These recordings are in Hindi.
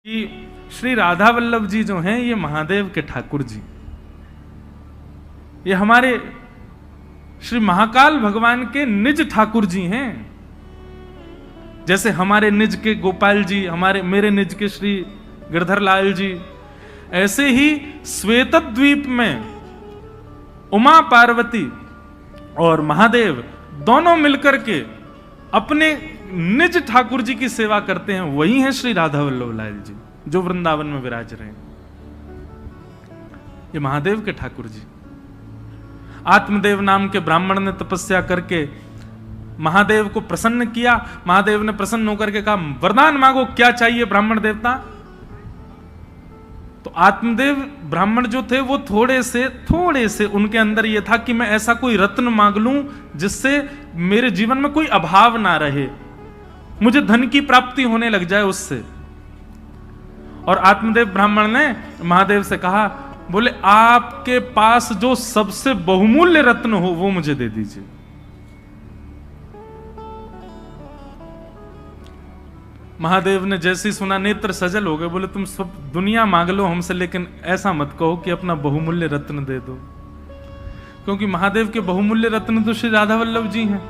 कि श्री राधा वल्लभ जी जो हैं ये महादेव के ठाकुर जी, ये हमारे श्री महाकाल भगवान के निज ठाकुर जी हैं। जैसे हमारे निज के गोपाल जी, मेरे निज के श्री गिरधर लाल जी, ऐसे ही श्वेत द्वीप में उमा पार्वती और महादेव दोनों मिलकर के अपने निज ठाकुर जी की सेवा करते हैं। वही हैं श्री राधा वल्लभ लाल जी जो वृंदावन में विराज रहे हैं। ये महादेव के ठाकुर जी। आत्मदेव नाम के ब्राह्मण ने तपस्या करके महादेव को प्रसन्न किया। महादेव ने प्रसन्न होकर के कहा, वरदान मांगो, क्या चाहिए ब्राह्मण देवता। तो आत्मदेव ब्राह्मण जो थे वो थोड़े से उनके अंदर ये था कि मैं ऐसा कोई रत्न मांग लूं जिससे मेरे जीवन में कोई अभाव ना रहे, मुझे धन की प्राप्ति होने लग जाए उससे। और आत्मदेव ब्राह्मण ने महादेव से कहा, बोले आपके पास जो सबसे बहुमूल्य रत्न हो वो मुझे दे दीजिए। महादेव ने जैसे ही सुना नेत्र सजल हो गए, बोले तुम सब दुनिया मांग लो हमसे, लेकिन ऐसा मत कहो कि अपना बहुमूल्य रत्न दे दो, क्योंकि महादेव के बहुमूल्य रत्न तो श्री राधा वल्लभ जी हैं।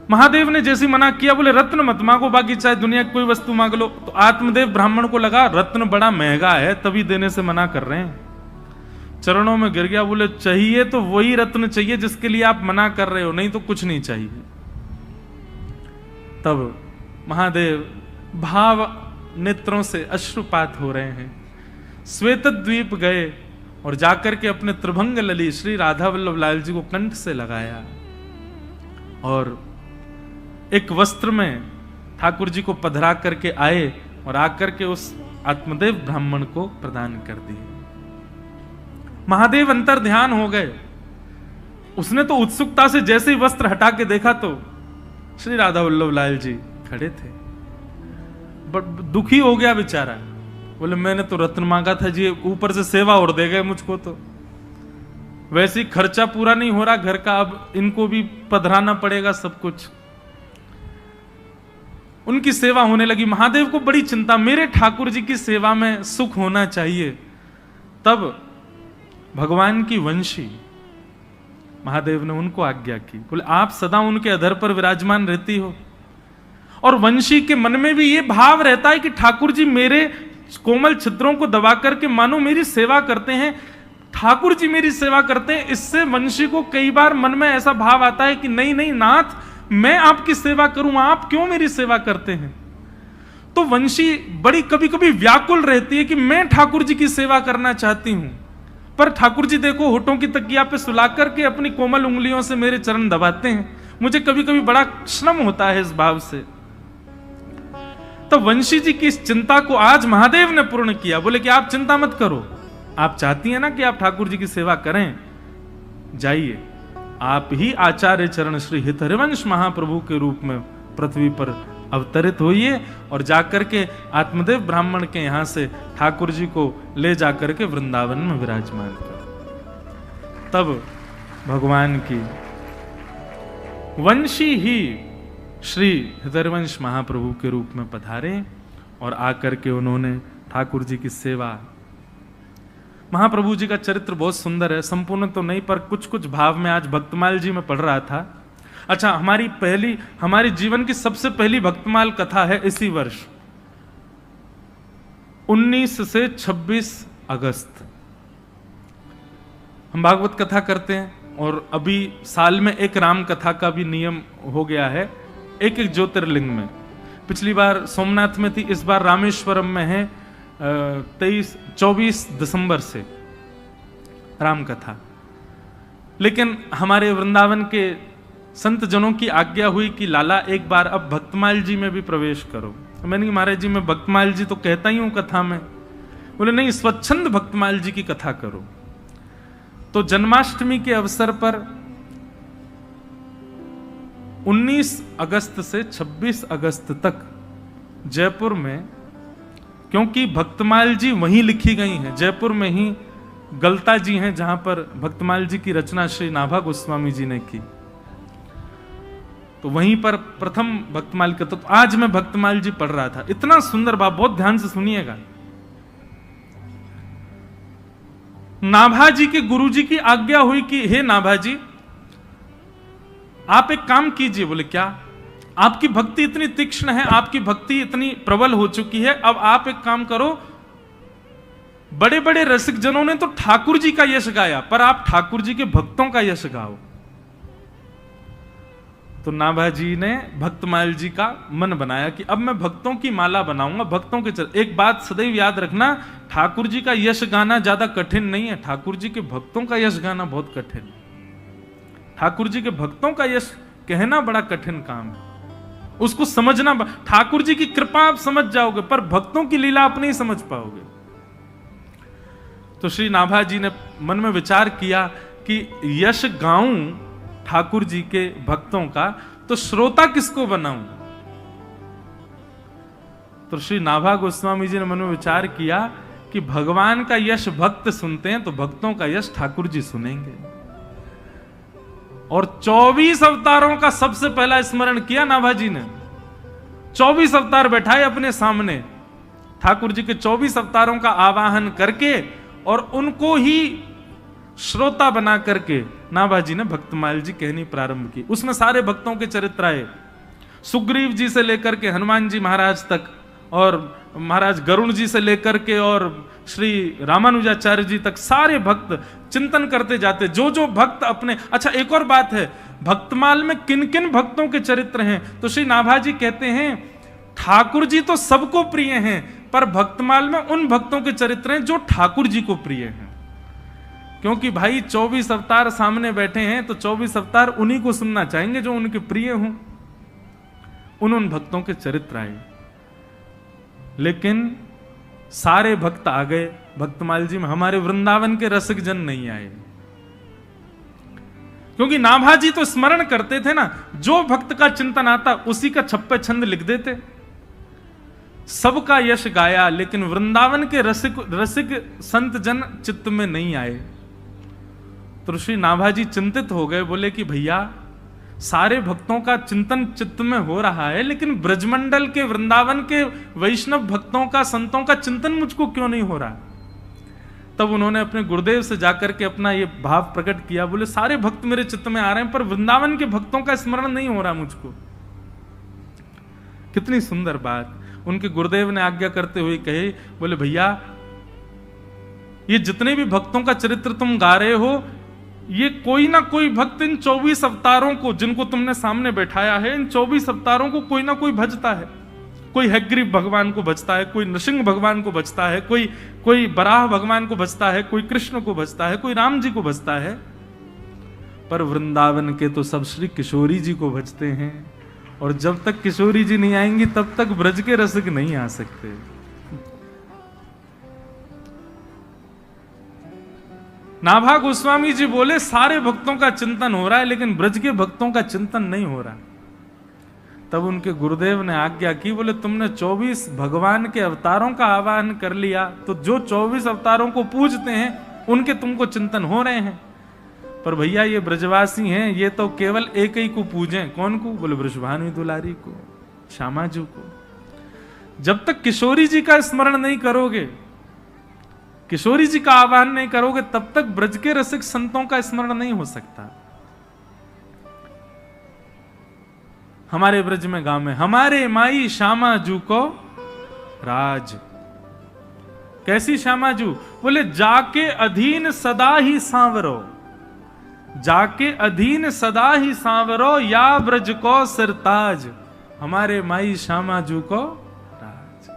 महादेव ने जैसे मना किया, बोले रत्न मत मांगो, बाकी चाहे दुनिया की कोई वस्तु मांग लो। तो आत्मदेव ब्राह्मण को लगा रत्न बड़ा महंगा है, तभी देने से मना कर रहे हैं। चरणों में गिर गया, बोले चाहिए तो वही रत्न चाहिए जिसके लिए आप मना कर रहे हो, नहीं तो कुछ नहीं चाहिए। तब महादेव भाव नेत्रों से अश्रुपात हो रहे हैं, श्वेत द्वीप गए और जाकर के अपने त्रिभंग लली श्री राधा वल्लभ लाल जी को कंठ से लगाया और एक वस्त्र में ठाकुर जी को पधरा करके आए और आकर के उस आत्मदेव ब्राह्मण को प्रदान कर दिए। महादेव अंतर ध्यान हो गए। उसने तो उत्सुकता से जैसे ही वस्त्र हटा के देखा तो श्री राधा वल्लभ लाल जी खड़े थे। बट दुखी हो गया बेचारा, बोले मैंने तो रत्न मांगा था जी, ऊपर से सेवा और दे गए मुझको, तो वैसे ही खर्चा पूरा नहीं हो रहा घर का, अब इनको भी पधराना पड़ेगा सब कुछ। उनकी सेवा होने लगी। महादेव को बड़ी चिंता, मेरे ठाकुर जी की सेवा में सुख होना चाहिए। तब भगवान की वंशी महादेव ने उनको आज्ञा की, बोले आप सदा उनके अधर पर विराजमान रहती हो। और वंशी के मन में भी ये भाव रहता है कि ठाकुर जी मेरे कोमल छिद्रों को दबा करके मानो मेरी सेवा करते हैं, ठाकुर जी मेरी सेवा करते हैं। इससे वंशी को कई बार मन में ऐसा भाव आता है कि नहीं नहीं नाथ, मैं आपकी सेवा करूं, आप क्यों मेरी सेवा करते हैं। तो वंशी बड़ी कभी कभी व्याकुल रहती है कि मैं ठाकुर जी की सेवा करना चाहती हूं, पर ठाकुर जी देखो होठों की तकिया पे सुला करके अपनी कोमल उंगलियों से मेरे चरण दबाते हैं। मुझे कभी कभी बड़ा श्रम होता है इस भाव से। तो वंशी जी की इस चिंता को आज महादेव ने पूर्ण किया। बोले कि आप चिंता मत करो, आप चाहती हैं ना कि आप ठाकुर जी की सेवा करें, जाइए आप ही आचार्य चरण श्री हित हरिवंश महाप्रभु के रूप में पृथ्वी पर अवतरित होइए और जाकर के आत्मदेव ब्राह्मण के यहां से ठाकुर जी को ले जाकर के वृंदावन में विराजमान कर। तब भगवान की वंशी ही श्री हरिवंश महाप्रभु के रूप में पधारे और आकर के उन्होंने ठाकुर जी की सेवा। महाप्रभु जी का चरित्र बहुत सुंदर है, संपूर्ण तो नहीं पर कुछ कुछ भाव में आज भक्तमाल जी में पढ़ रहा था। अच्छा, हमारी जीवन की सबसे पहली भक्तमाल कथा है इसी वर्ष 19 से 26 अगस्त हम भागवत कथा करते हैं। और अभी साल में एक राम कथा का भी नियम हो गया है, एक एक ज्योतिर्लिंग में। पिछली बार सोमनाथ में थी, इस बार रामेश्वरम में है 24 दिसंबर से राम कथा। लेकिन हमारे वृंदावन के संत जनों की आज्ञा हुई कि लाला एक बार अब भक्तमाल जी में भी प्रवेश करो। मैंने महाराज जी मैं भक्तमाल जी तो कहता ही हूं कथा में। बोले नहीं, स्वच्छंद भक्तमाल जी की कथा करो। तो जन्माष्टमी के अवसर पर 19 अगस्त से 26 अगस्त तक जयपुर में, क्योंकि भक्तमाल जी वहीं लिखी गई हैं, जयपुर में ही गलता जी हैं जहां पर भक्तमाल जी की रचना श्री नाभा गोस्वामी जी ने की। तो वहीं पर प्रथम भक्तमाल का तो आज मैं भक्तमाल जी पढ़ रहा था, इतना सुंदर बात, बहुत ध्यान से सुनिएगा। नाभा जी के गुरु जी की आज्ञा हुई कि हे नाभा जी, आप एक काम कीजिए। बोले क्या? आपकी भक्ति इतनी तीक्ष्ण है, आपकी भक्ति इतनी प्रबल हो चुकी है, अब आप एक काम करो, बड़े बड़े रसिक जनों ने तो ठाकुर जी का यश गाया, पर आप ठाकुर जी के भक्तों का यश गाओ। तो नाभा जी ने भक्तमाल जी का मन बनाया कि अब मैं भक्तों की माला बनाऊंगा, भक्तों के चल। एक बात सदैव याद रखना, ठाकुर जी का यश गाना ज्यादा कठिन नहीं है, ठाकुर जी के भक्तों का यश गाना बहुत कठिन है। ठाकुर जी के भक्तों का यश कहना बड़ा कठिन काम है, उसको समझना। ठाकुर जी की कृपा आप समझ जाओगे, पर भक्तों की लीला आप नहीं समझ पाओगे। तो श्री नाभा जी ने मन में विचार किया कि यश गाऊं ठाकुर जी के भक्तों का, तो श्रोता किसको बनाऊं? तो श्री नाभा गोस्वामी जी ने मन में विचार किया कि भगवान का यश भक्त सुनते हैं, तो भक्तों का यश ठाकुर जी सुनेंगे। और 24 अवतारों का सबसे पहला स्मरण किया नाभा जी ने। 24 अवतार बैठाए अपने सामने, ठाकुर जी के 24 अवतारों का आवाहन करके और उनको ही श्रोता बना करके नाभा जी ने भक्तमाल जी कहनी प्रारंभ की। उसमें सारे भक्तों के चरित्र आए, सुग्रीव जी से लेकर के हनुमान जी महाराज तक, और महाराज गरुण जी से लेकर के और श्री रामानुजाचार्य जी तक, सारे भक्त चिंतन करते जाते, जो जो भक्त अपने। अच्छा, एक और बात है, भक्तमाल में किन किन भक्तों के चरित्र हैं? तो श्री नाभा जी कहते हैं ठाकुर जी तो सबको प्रिय हैं, पर भक्तमाल में उन भक्तों के चरित्र हैं जो ठाकुर जी को प्रिय हैं। क्योंकि भाई 24 अवतार सामने बैठे हैं, तो 24 अवतार उन्हीं को सुनना चाहेंगे जो उनके प्रिय हों। उन भक्तों के चरित्र आए, लेकिन सारे भक्त आ गए भक्तमाल जी में, हमारे वृंदावन के रसिक जन नहीं आए। क्योंकि नाभा जी तो स्मरण करते थे ना, जो भक्त का चिंतन आता उसी का छप्पे छंद लिख देते, सबका यश गाया, लेकिन वृंदावन के रसिक संत जन चित्त में नहीं आए। तो श्री नाभा जी चिंतित हो गए, बोले कि भैया सारे भक्तों का चिंतन चित्त में हो रहा है, लेकिन ब्रजमंडल के वृंदावन के वैष्णव भक्तों का, संतों का चिंतन मुझको क्यों नहीं हो रहा? तब उन्होंने अपने गुरुदेव से जाकर के अपना ये भाव प्रकट किया, बोले सारे भक्त मेरे चित्त में आ रहे हैं, पर वृंदावन के भक्तों का स्मरण नहीं हो रहा मुझको। कितनी सुंदर बात। उनके गुरुदेव ने आज्ञा करते हुए कहे, बोले भैया ये जितने भी भक्तों का चरित्र तुम गा रहे हो, ये कोई ना कोई भक्त इन 24 अवतारों को, जिनको तुमने सामने बैठाया है, इन 24 अवतारों को कोई ना कोई भजता है। कोई हयग्रीव भगवान को भजता है, कोई नृसिंह भगवान को भजता है, कोई बराह भगवान को भजता है, कोई कृष्ण को भजता है, कोई राम जी को भजता है। पर वृंदावन के तो सब श्री किशोरी जी को भजते हैं, और जब तक किशोरी जी नहीं आएंगी तब तक ब्रज के रसिक नहीं आ सकते। नाभा गोस्वामी जी बोले सारे भक्तों का चिंतन हो रहा है, लेकिन ब्रज के भक्तों का चिंतन नहीं हो रहा। तब उनके गुरुदेव ने आज्ञा की, बोले तुमने 24 भगवान के अवतारों का आवाहन कर लिया, तो जो 24 अवतारों को पूजते हैं उनके तुमको चिंतन हो रहे हैं, पर भैया ये ब्रजवासी हैं, ये तो केवल एक ही को पूजें। कौन को? बोले ब्रजभानु दुलारी को, श्यामाजू को। जब तक किशोरी जी का स्मरण नहीं करोगे, किशोरी जी का आह्वान नहीं करोगे, तब तक ब्रज के रसिक संतों का स्मरण नहीं हो सकता। हमारे ब्रज में गांव में हमारे माई श्यामाजू को राज। कैसी श्यामाजू? बोले जाके अधीन सदा ही सांवरो, जाके अधीन सदा ही सांवरो, या ब्रज को सिरताज। हमारे माई श्यामाजू को राज।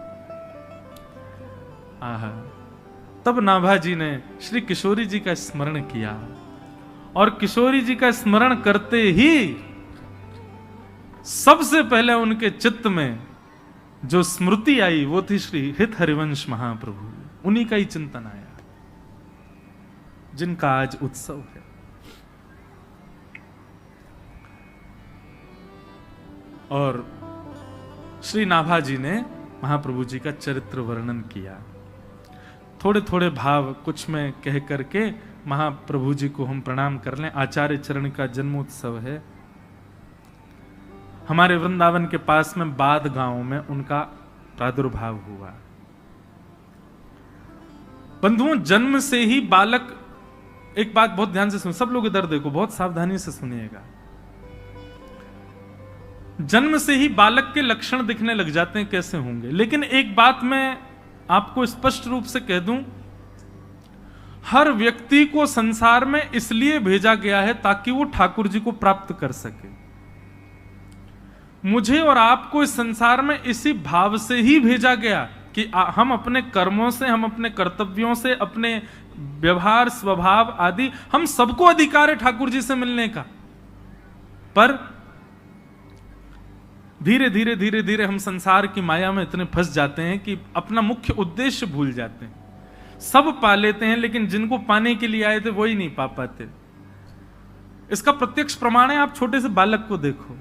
आहा। तब नाभा जी ने श्री किशोरी जी का स्मरण किया, और किशोरी जी का स्मरण करते ही सबसे पहले उनके चित्त में जो स्मृति आई वो थी श्री हित हरिवंश महाप्रभु। उन्हीं का ही चिंतन आया, जिनका आज उत्सव है। और श्री नाभा जी ने महाप्रभु जी का चरित्र वर्णन किया। थोड़े थोड़े भाव कुछ में कह करके महाप्रभु जी को हम प्रणाम कर लें। आचार्य चरण का जन्मोत्सव है। हमारे वृंदावन के पास में बाद गांव में उनका प्रादुर्भाव हुआ। बंधुओं, जन्म से ही बालक, एक बात बहुत ध्यान से सुन, सब लोग इधर देखो, बहुत सावधानी से सुनिएगा। जन्म से ही बालक के लक्षण दिखने लग जाते हैं, कैसे होंगे। लेकिन एक बात मैं आपको स्पष्ट रूप से कह दूं, हर व्यक्ति को संसार में इसलिए भेजा गया है ताकि वो ठाकुर जी को प्राप्त कर सके। मुझे और आपको इस संसार में इसी भाव से ही भेजा गया कि हम अपने कर्मों से, हम अपने कर्तव्यों से, अपने व्यवहार, स्वभाव आदि, हम सबको अधिकार है ठाकुर जी से मिलने का। पर धीरे धीरे धीरे धीरे हम संसार की माया में इतने फंस जाते हैं कि अपना मुख्य उद्देश्य भूल जाते हैं। सब पा लेते हैं, लेकिन जिनको पाने के लिए आए थे वही नहीं पा पाते। इसका प्रत्यक्ष प्रमाण है, आप छोटे से बालक को देखो।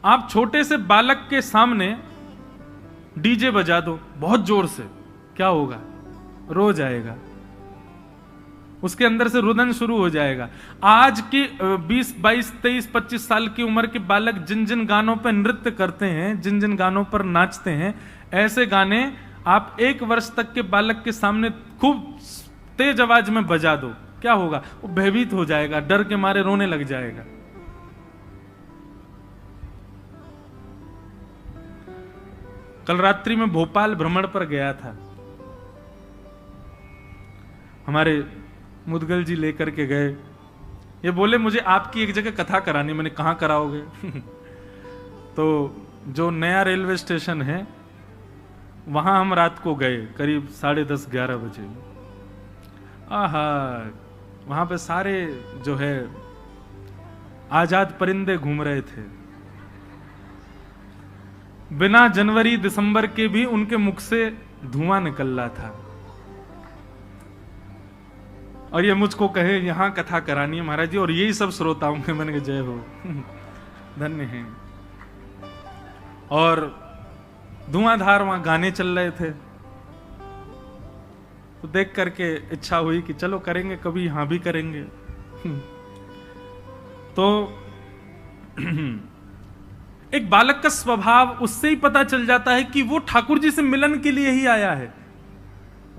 आप छोटे से बालक के सामने डीजे बजा दो बहुत जोर से, क्या होगा? रो जाएगा, उसके अंदर से रुदन शुरू हो जाएगा। आज की 20, 22, 23, 25 साल की उम्र के बालक जिन जिन गानों पर नृत्य करते हैं, जिन जिन गानों पर नाचते हैं, ऐसे गाने आप 1 वर्ष तक के बालक के सामने खूब तेज आवाज में बजा दो, क्या होगा? वो भयभीत हो जाएगा, डर के मारे रोने लग जाएगा। कल रात्रि में भोपाल भ्रमण पर गया था, हमारे मुदगल जी लेकर के गए। ये बोले मुझे आपकी एक जगह कथा करानी। मैंने कहाँ कराओगे? तो जो नया रेलवे स्टेशन है वहां हम रात को गए, करीब 10:30, 11 बजे। आहा, वहां पे सारे जो है आजाद परिंदे घूम रहे थे। बिना जनवरी दिसंबर के भी उनके मुख से धुआं निकल रहा था। और ये मुझको कहे यहां कथा करानी है महाराज जी, और यही सब श्रोताओं के। मैंने कहा जय हो, धन्य है। और धुआंधार वहां गाने चल रहे थे, तो देख करके इच्छा हुई कि चलो करेंगे, कभी यहां भी करेंगे। तो एक बालक का स्वभाव उससे ही पता चल जाता है कि वो ठाकुर जी से मिलन के लिए ही आया है।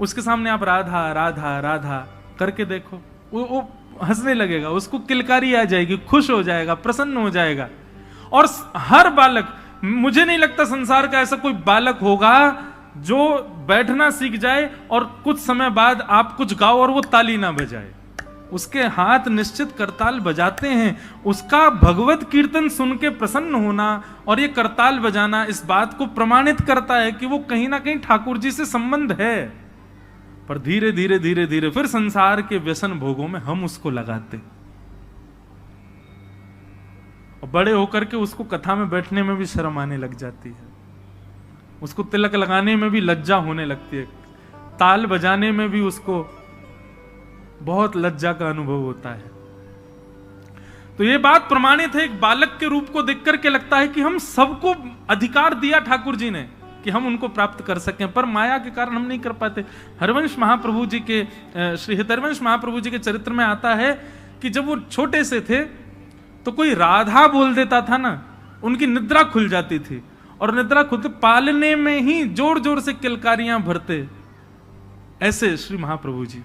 उसके सामने आप राधा राधा राधा करके देखो, वो हंसने लगेगा, उसको किलकारी आ जाएगी, खुश हो जाएगा, प्रसन्न हो जाएगा। और हर बालक, मुझे नहीं लगता संसार का ऐसा कोई बालक होगा जो बैठना सीख जाए और कुछ समय बाद आप कुछ गाओ और वो ताली ना बजाए। उसके हाथ निश्चित करताल बजाते हैं। उसका भगवत कीर्तन सुन के प्रसन्न होना और ये करताल बजाना इस बात को प्रमाणित करता है कि वो कहीं ना कहीं ठाकुर जी से संबंध है। पर धीरे धीरे धीरे धीरे फिर संसार के व्यसन भोगों में हम उसको लगाते, और बड़े होकर के उसको कथा में बैठने में भी शर्म आने लग जाती है, उसको तिलक लगाने में भी लज्जा होने लगती है, ताल बजाने में भी उसको बहुत लज्जा का अनुभव होता है। तो यह बात प्रमाणित है, एक बालक के रूप को देख करके लगता है कि हम सबको अधिकार दिया ठाकुर जी ने कि हम उनको प्राप्त कर सकें, पर माया के कारण हम नहीं कर पाते। हरिवंश महाप्रभु जी के, श्री हितरवंश महाप्रभु जी के चरित्र में आता है कि जब वो छोटे से थे तो कोई राधा बोल देता था ना, उनकी निद्रा खुल जाती थी, और निद्रा खुलते पालने में ही जोर जोर से किलकारियां भरते, ऐसे श्री महाप्रभु जी।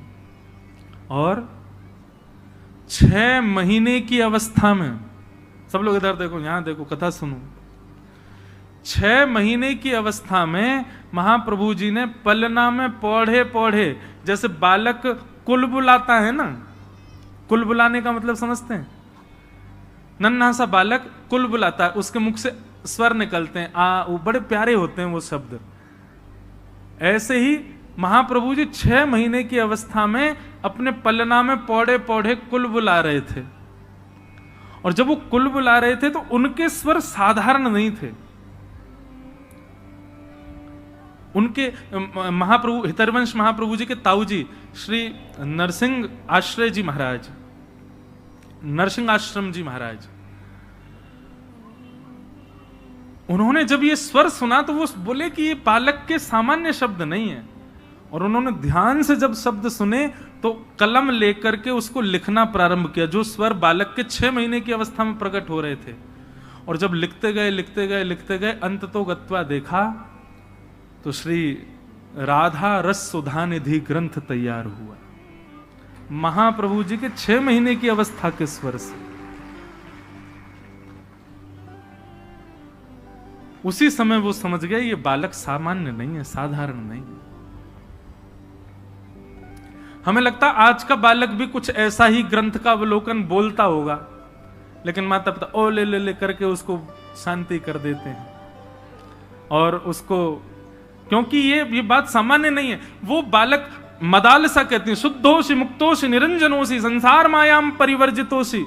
और 6 महीने की अवस्था में, सब लोग इधर देखो, यहां देखो, कथा सुनो। 6 महीने की अवस्था में महाप्रभु जी ने पलना में पौढ़े पौढ़े, जैसे बालक कुल बुलाता है ना, कुल बुलाने का मतलब समझते हैं? नन्हा सा बालक कुल बुलाता है, उसके मुख से स्वर निकलते हैं, वो बड़े प्यारे होते हैं वो शब्द। ऐसे ही महाप्रभु जी 6 महीने की अवस्था में अपने पलना में पौढ़े पौढ़े कुल बुला रहे थे। और जब वो कुल बुला रहे थे तो उनके स्वर साधारण नहीं थे। उनके महाप्रभु, हितरवंश महाप्रभु जी के ताऊ जी श्री नरसिंह आश्रय जी महाराज, नरसिंह आश्रम जी महाराज, उन्होंने जब ये स्वर सुना तो वो बोले कि ये बालक के सामान्य शब्द नहीं है। और उन्होंने ध्यान से जब शब्द सुने तो कलम लेकर के उसको लिखना प्रारंभ किया, जो स्वर बालक के 6 महीने की अवस्था में प्रकट हो रहे थे। और जब लिखते गए अंत तो गत्वा देखा तो श्री राधा रस सुधा निधि ग्रंथ तैयार हुआ। महाप्रभु जी के 6 महीने की अवस्था के स्वर से। उसी समय वो समझ गए ये बालक सामान्य नहीं है, साधारण नहीं है। हमें लगता आज का बालक भी कुछ ऐसा ही ग्रंथ का अवलोकन बोलता होगा, लेकिन माता पिता ओ ले करके उसको शांति कर देते हैं। और उसको, क्योंकि ये बात सामान्य नहीं है। वो बालक मदालसा कहते हैं, शुद्धोषि मुक्तोषि निरंजनोषि संसार मायाम परिवर्जितोषि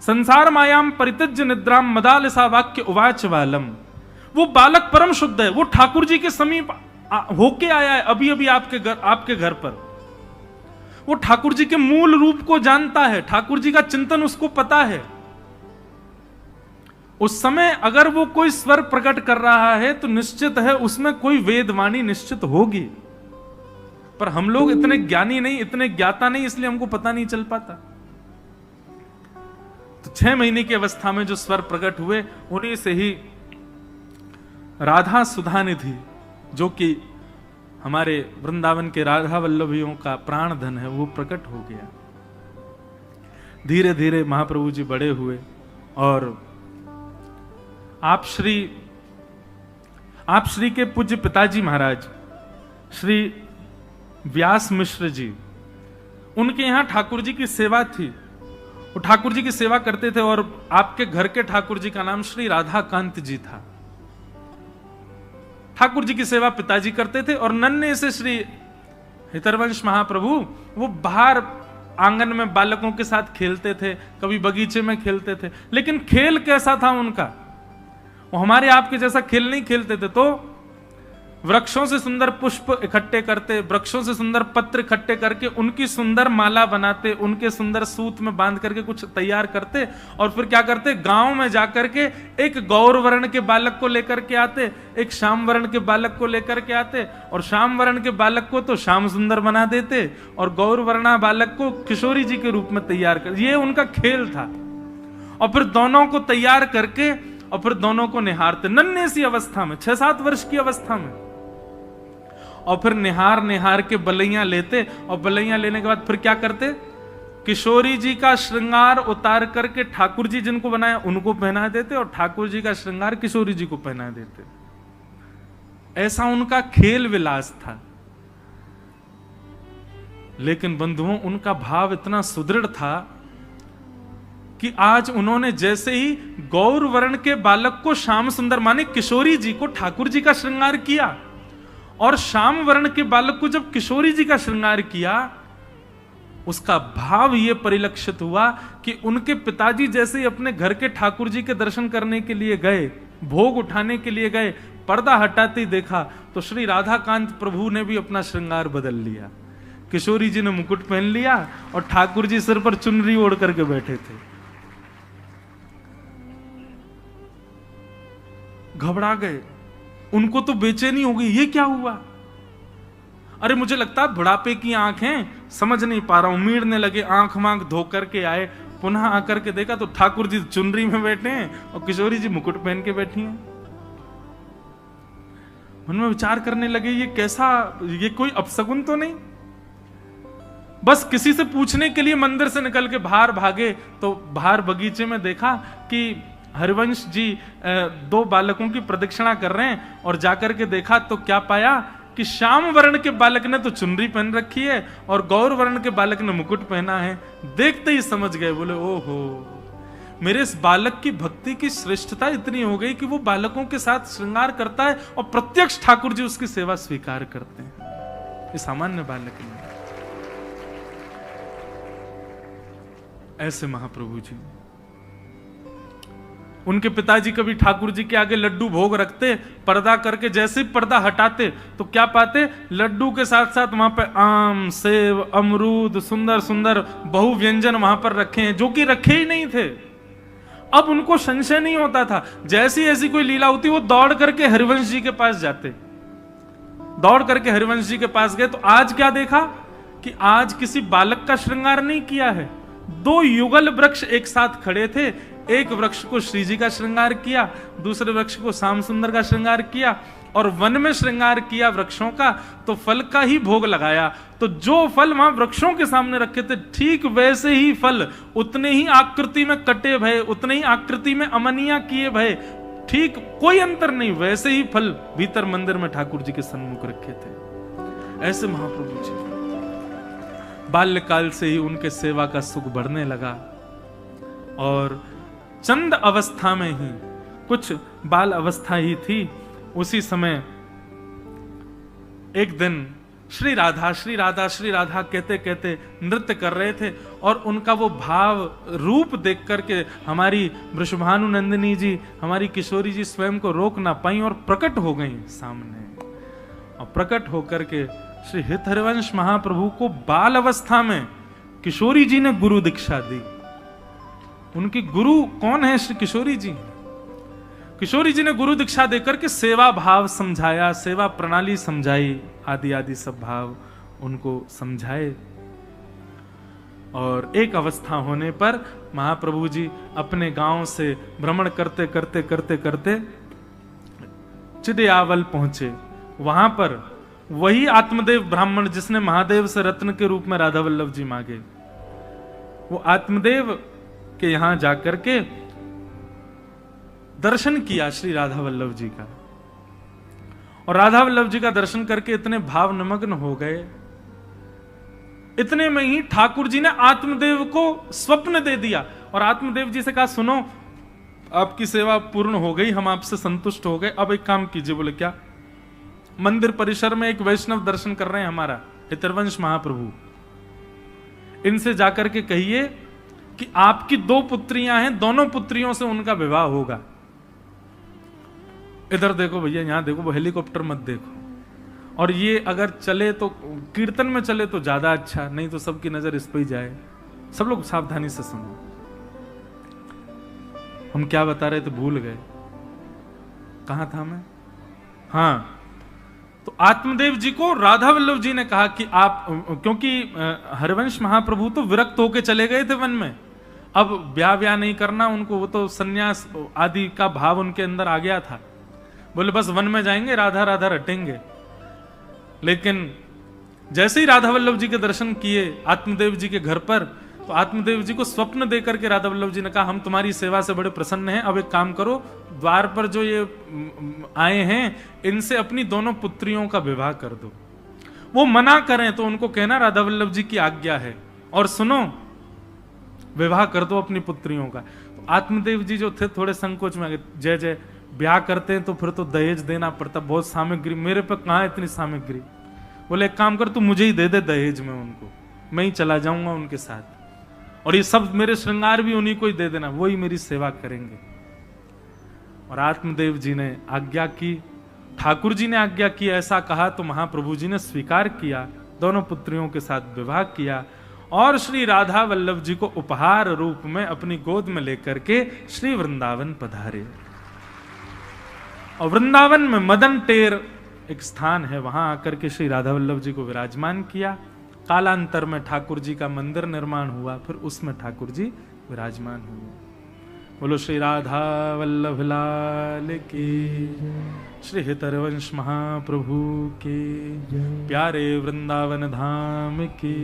संसार मायाम परित्यज्य निद्राम मदालसा वाक्य उवाच वालम। वो बालक परम शुद्ध है, वो ठाकुर जी के समीप होके आया है अभी अभी आपके घर पर। वो ठाकुर जी के मूल रूप को जानता है, ठाकुर जी का चिंतन उसको पता है। उस समय अगर वो कोई स्वर प्रकट कर रहा है तो निश्चित है उसमें कोई वेदवाणी निश्चित होगी, पर हम लोग इतने ज्ञानी नहीं, इतने ज्ञाता नहीं, इसलिए हमको पता नहीं चल पाता। तो 6 महीने की अवस्था में जो स्वर प्रकट हुए उन्हीं से ही राधा सुधा निधि, जो कि हमारे वृंदावन के राधा वल्लभियों का प्राण धन है, वो प्रकट हो गया। धीरे धीरे महाप्रभु जी बड़े हुए और आप श्री के पूज्य पिताजी महाराज श्री व्यास मिश्र जी, उनके यहां ठाकुर जी की सेवा थी। वो ठाकुर जी की सेवा करते थे और आपके घर के ठाकुर जी का नाम श्री राधाकांत जी था। ठाकुर जी की सेवा पिताजी करते थे और नन्हे से श्री हितरवंश महाप्रभु वो बाहर आंगन में बालकों के साथ खेलते थे, कभी बगीचे में खेलते थे। लेकिन खेल कैसा था उनका, वो हमारे आपके जैसा खेल नहीं खेलते थे। तो वृक्षों से सुंदर पुष्प इकट्ठे करते, वृक्षों से सुंदर पत्र इकट्ठे करके उनकी सुंदर माला बनाते, उनके सुंदर सूत में बांध करके कुछ तैयार करते और फिर क्या करते, गांव में जाकर के एक गौर वर्ण के बालक को लेकर के आते, एक श्याम वर्ण के बालक को लेकर के आते और श्याम वर्ण के बालक को तो श्याम सुंदर बना देते और गौर वर्णा बालक को किशोरी जी के रूप में तैयार कर। ये उनका खेल था। और फिर दोनों को तैयार करके और फिर दोनों को निहारते, नन्हे सी अवस्था में, 6-7 वर्ष की अवस्था में। और फिर निहार के बलैया लेते और बलैया लेने के बाद फिर क्या करते, किशोरी जी का श्रृंगार उतार करके ठाकुर जी जिनको बनाया उनको पहना देते और ठाकुर जी का श्रृंगार किशोरी जी को पहना देते। ऐसा उनका खेल विलास था। लेकिन बंधुओं, उनका भाव इतना सुदृढ़ था कि आज उन्होंने जैसे ही गौर वर्ण के बालक को श्याम सुंदर माने किशोरी जी को ठाकुर जी का श्रृंगार किया और श्याम वर्ण के बालक को जब किशोरी जी का श्रृंगार किया, उसका भाव यह परिलक्षित हुआ कि उनके पिताजी जैसे ही अपने घर के ठाकुर जी के दर्शन करने के लिए गए, भोग उठाने के लिए गए, पर्दा हटाते ही देखा तो श्री राधाकांत प्रभु ने भी अपना श्रृंगार बदल लिया। किशोरी जी ने मुकुट पहन लिया और ठाकुर जी सिर पर चुनरी ओढ़ करके बैठे थे। घबरा गए, उनको तो बेचैनी हो गई, ये क्या हुआ। अरे मुझे लगता है बुढ़ापे की आंखें, समझ नहीं पा रहा हूं। उमीड़ने लगे, आंख मांख धो करके आए, पुनः आकर के देखा तो ठाकुर जी चुनरी में बैठे हैं और किशोरी जी मुकुट पहन के बैठी हैं। मन में विचार करने लगे, ये कैसा, ये कोई अपशगुन तो नहीं। बस किसी से पूछने के लिए मंदिर से निकल के बाहर भागे तो बाहर बगीचे में देखा कि हरिवंश जी 2 बालकों की प्रदक्षिणा कर रहे हैं और जाकर के देखा तो क्या पाया कि श्याम वर्ण के बालक ने तो चुनरी पहन रखी है और गौर वर्ण के बालक ने मुकुट पहना है। देखते ही समझ गए, बोले ओहो, मेरे इस बालक की भक्ति की श्रेष्ठता इतनी हो गई कि वो बालकों के साथ श्रृंगार करता है और प्रत्यक्ष ठाकुर जी उसकी सेवा स्वीकार करते हैं। ये सामान्य बालक नहीं। ऐसे महाप्रभु जी, उनके पिताजी कभी ठाकुर जी के आगे लड्डू भोग रखते, पर्दा करके जैसे ही पर्दा हटाते तो क्या पाते, लड्डू के साथ साथ वहां पे आम, सेब, अमरूद, सुंदर सुंदर बहु व्यंजन वहां पर रखे हैं, जो कि रखे ही नहीं थे। अब उनको संशय नहीं होता था, जैसी ऐसी कोई लीला होती वो दौड़ करके हरिवंश जी के पास जाते। दौड़ करके हरिवंश जी के पास गए तो आज क्या देखा कि आज किसी बालक का श्रृंगार नहीं किया है। 2 युगल वृक्ष एक साथ खड़े थे, एक वृक्ष को श्री जी का श्रृंगार किया, दूसरे वृक्ष को श्याम सुंदर का श्रृंगार किया, और वन में श्रृंगार किया वृक्षों का, तो फल का ही भोग लगाया। तो जो फल वहां वृक्षों के सामने रखे थे, ठीक वैसे ही फल उतने ही आकृति में कटे भय, उतने ही आकृति में अमनिया किए भय, ठीक कोई अंतर नहीं, वैसे ही फल भीतर मंदिर में ठाकुर जी के सन्मुख रखे थे। ऐसे महाप्रभु जी बाल्यकाल से ही उनके सेवा का सुख बढ़ने लगा, और चंद अवस्था में ही, कुछ बाल अवस्था ही थी, उसी समय एक दिन श्री राधा श्री राधा श्री राधा कहते कहते नृत्य कर रहे थे, और उनका वो भाव रूप देख करके हमारी वृषभानु नंदिनी जी, हमारी किशोरी जी स्वयं को रोक ना पाई और प्रकट हो गई सामने। और प्रकट होकर के श्री हित हरिवंश महाप्रभु को बाल अवस्था में किशोरी जी ने गुरु दीक्षा दी। उनकी गुरु कौन है? श्री किशोरी जी। किशोरी जी ने गुरु दीक्षा देकर के सेवा भाव समझाया, सेवा प्रणाली समझाई, आदि आदि सब भाव उनको समझाए। और एक अवस्था होने पर महाप्रभु जी अपने गांव से भ्रमण करते करते करते करते चिदयावल पहुंचे। वहां पर वही आत्मदेव ब्राह्मण जिसने महादेव से रत्न के रूप में राधा वल्लभ जी मांगे, वो आत्मदेव के यहां जाकर के दर्शन किया श्री राधा वल्लभ जी का, और राधा वल्लभ जी का दर्शन करके इतने भाव निमग्न हो गए, इतने में ही ठाकुर जी ने आत्मदेव को स्वप्न दे दिया, और आत्मदेव जी से कहा, सुनो आपकी सेवा पूर्ण हो गई, हम आपसे संतुष्ट हो गए, अब एक काम कीजिए। बोले क्या? मंदिर परिसर में एक वैष्णव दर्शन कर रहे हैं हमारा हितरवंश महाप्रभु, इनसे जाकर के कहिए कि आपकी 2 पुत्रियां हैं, दोनों पुत्रियों से उनका विवाह होगा। इधर देखो भैया, यहां देखो, वो हेलीकॉप्टर मत देखो, और ये अगर चले तो कीर्तन में चले तो ज्यादा अच्छा, नहीं तो सबकी नजर इस पर ही जाए। सब लोग सावधानी से सुनो, हम क्या बता रहे थे भूल गए, कहां था मैं? हाँ, तो आत्मदेव जी को राधा वल्लभ जी ने कहा कि आप, क्योंकि हरिवंश महाप्रभु तो विरक्त होके चले गए थे वन में, अब ब्याह नहीं करना उनको, वो तो सन्यास आदि का भाव उनके अंदर आ गया था। बोले बस वन में जाएंगे, राधा राधा रटेंगे। लेकिन जैसे ही राधा वल्लभ जी के दर्शन किए आत्मदेव जी के घर पर, तो आत्मदेव जी को स्वप्न देकर के राधा वल्लभ जी ने कहा, हम तुम्हारी सेवा से बड़े प्रसन्न हैं, अब एक काम करो, द्वार पर जो ये आए हैं इनसे अपनी दोनों पुत्रियों का विवाह कर दो। वो मना करें तो उनको कहना राधा वल्लभ जी की आज्ञा है, और सुनो विवाह कर दो अपनी पुत्रियों का। तो आत्मदेव जी जो थे थोड़े संकोच में आ गए, जय जय, ब्याह करते हैं तो फिर तो दहेज देना पड़ता, बहुत सामग्री, मेरे पे कहां इतनी सामग्री। बोले एक काम कर, तू मुझे ही दे दे दहेज में उनको, मैं ही चला जाऊंगा उनके साथ, और ये सब मेरे श्रृंगार भी उन्हीं को ही दे देना, वही मेरी सेवा करेंगे। और आत्मदेव जी ने आज्ञा की, ठाकुर जी ने आज्ञा की, ऐसा कहा तो महाप्रभु जी ने स्वीकार किया, दोनों पुत्रियों के साथ विवाह किया, और श्री राधा वल्लभ जी को उपहार रूप में अपनी गोद में लेकर के श्री वृंदावन पधारे। और वृंदावन में मदन टेर एक स्थान है, वहां आकर के श्री राधा वल्लभ जी को विराजमान किया। कालांतर में ठाकुर जी का मंदिर निर्माण हुआ, फिर उसमें ठाकुर जी विराजमान हुए। बोलो श्री राधा वल्लभ लाल की, श्री हितरवंश महाप्रभु के, प्यारे वृंदावन धाम की।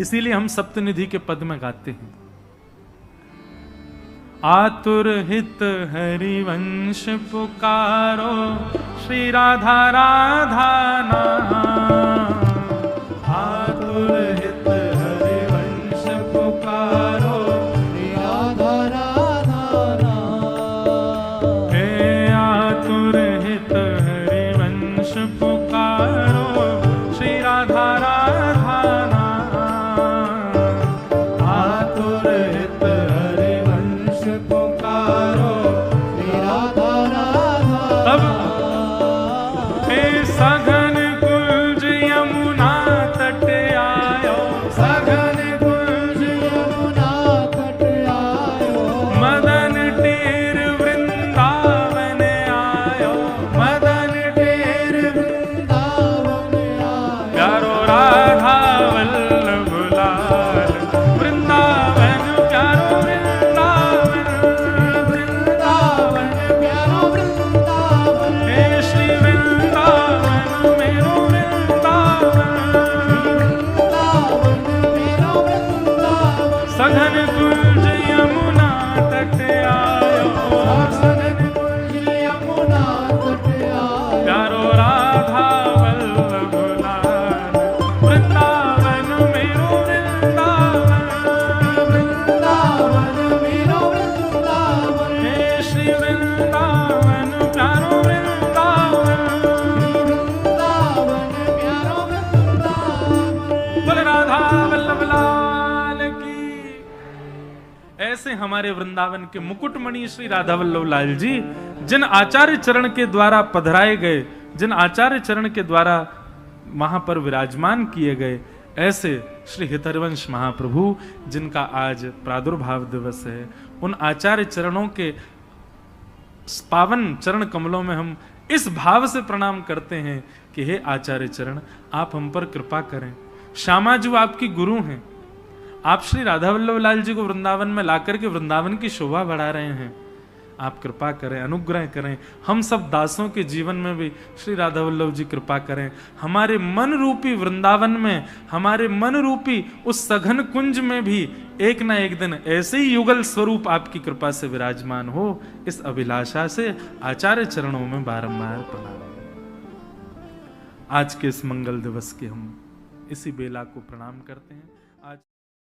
इसीलिए हम सप्तनिधि के पद में गाते हैं, आतुर हित हरिवंश पुकारो, श्री राधा राधा नाम। आतुर हित हरिवंश पुकारो, श्री राधा राधा नाम। हे आतुर हित हरिवंश पुकारो, श्री राधा राधा नाम। आतुर हित हरिवंश पुकारो, श्री राधा राधा नाम। हे सघन कुंज यमुना तट आयो, सघन कुंज यमुना तट आयो। मदन टेर वृंदावन आयो, मदन टेर वृंदावन आयो। प्यारो राधा वल्लभ लाल, वृंदावन प्यारो वृंदावन। हमारे वृंदावन के मुकुटमणि श्री राधा वल्लभ लाल जी जिन आचार्य चरण के द्वारा पधराए गए, जिन आचार्य चरण के द्वारा वहां पर विराजमान किए गए, ऐसे श्री हितरवंश महाप्रभु जिनका आज प्रादुर्भाव दिवस है, उन आचार्य चरणों के पावन चरण कमलों में हम इस भाव से प्रणाम करते हैं कि हे आचार्य चरण, आप हम पर कृपा करें। श्यामा जी आपकी गुरु हैं, आप श्री राधा वल्लभ लाल जी को वृंदावन में लाकर के वृंदावन की शोभा बढ़ा रहे हैं, आप कृपा करें, अनुग्रह करें। हम सब दासों के जीवन में भी श्री राधा वल्लभ जी कृपा करें। हमारे मन रूपी वृंदावन में, हमारे मन रूपी उस सघन कुंज में भी एक ना एक दिन ऐसे ही युगल स्वरूप आपकी कृपा से विराजमान हो, इस अभिलाषा से आचार्य चरणों में बारंबार प्रणाम। आज के इस मंगल दिवस के हम इसी बेला को प्रणाम करते हैं।